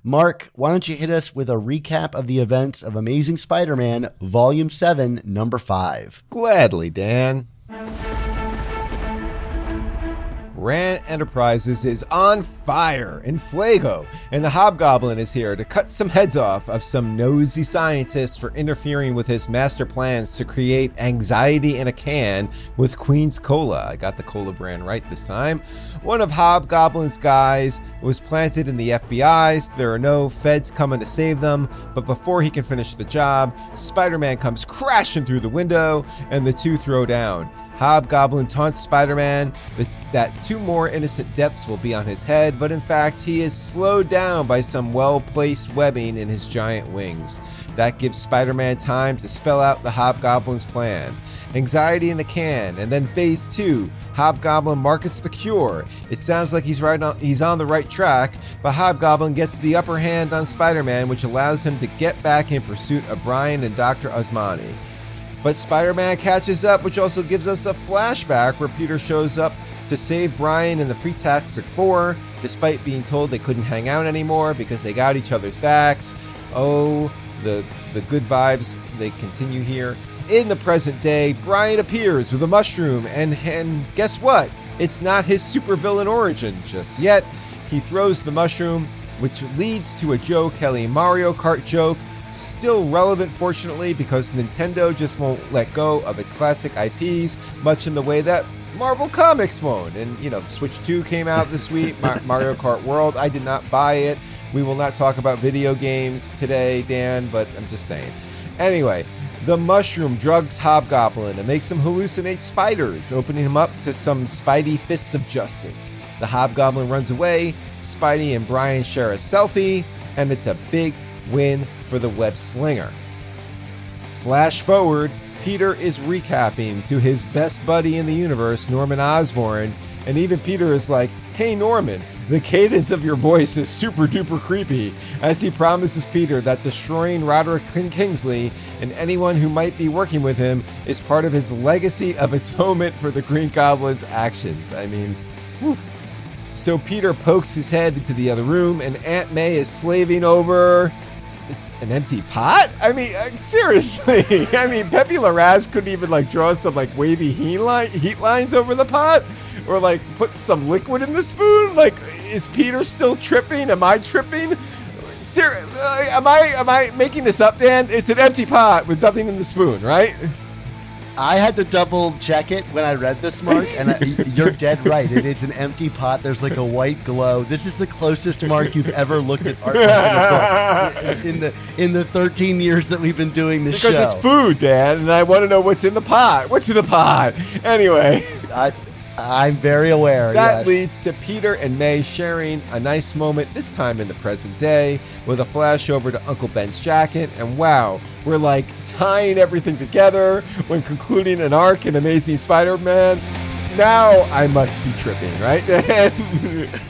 Mark, why don't you hit us with a recap of the events of Amazing Spider-Man Volume 7, Number 5? Gladly, Dan. Rand Enterprises is on fire in Fuego, and the Hobgoblin is here to cut some heads off of some nosy scientists for interfering with his master plans to create anxiety in a can with Queen's Cola. I got the cola brand right this time. One of Hobgoblin's guys was planted in the FBI. So there are no feds coming to save them, but before he can finish the job, Spider-Man comes crashing through the window, and the two throw down. Hobgoblin taunts Spider-Man that 2 more innocent deaths will be on his head, but in fact, he is slowed down by some well-placed webbing in his giant wings. That gives Spider-Man time to spell out the Hobgoblin's plan. Anxiety in a can, and then Phase 2, Hobgoblin markets the cure. It sounds like he's on the right track, but Hobgoblin gets the upper hand on Spider-Man, which allows him to get back in pursuit of Brian and Dr. Osmani. But Spider-Man catches up, which also gives us a flashback where Peter shows up to save Brian and the Fantastic Four, despite being told they couldn't hang out anymore because they got each other's backs. Oh, the good vibes, they continue here. In the present day, Brian appears with a mushroom, and guess what? It's not his supervillain origin just yet. He throws the mushroom, which leads to a Joe Kelly Mario Kart joke, still relevant, fortunately, because Nintendo just won't let go of its classic IPs, much in the way that Marvel Comics won't. And, Switch 2 came out this week, Mario Kart World. I did not buy it. We will not talk about video games today, Dan, but I'm just saying. Anyway, the mushroom drugs Hobgoblin and makes him hallucinate spiders, opening him up to some Spidey fists of justice. The Hobgoblin runs away, Spidey and Brian share a selfie, and it's a big win for the web slinger. Flash forward, Peter is recapping to his best buddy in the universe, Norman Osborn, and even Peter is like, "Hey Norman, the cadence of your voice is super duper creepy," as he promises Peter that destroying Roderick Kingsley and anyone who might be working with him is part of his legacy of atonement for the Green Goblin's actions. I mean, whew. So Peter pokes his head into the other room, and Aunt May is slaving over an empty pot? I mean, seriously. I mean, Pepe Larraz couldn't even draw some wavy heat lines over the pot, or put some liquid in the spoon. Is Peter still tripping? Am I tripping? Am I making this up, Dan? It's an empty pot with nothing in the spoon, right? I had to double check it when I read this, Mark, and you're dead right. It's an empty pot. There's a white glow. This is the closest, Mark, you've ever looked at art in the 13 years that we've been doing this show. Because it's food, Dan, and I want to know what's in the pot. What's in the pot? Anyway. I'm very aware. That leads to Peter and May sharing a nice moment, this time in the present day, with a flash over to Uncle Ben's jacket. And wow, we're tying everything together when concluding an arc in Amazing Spider-Man. Now I must be tripping, right?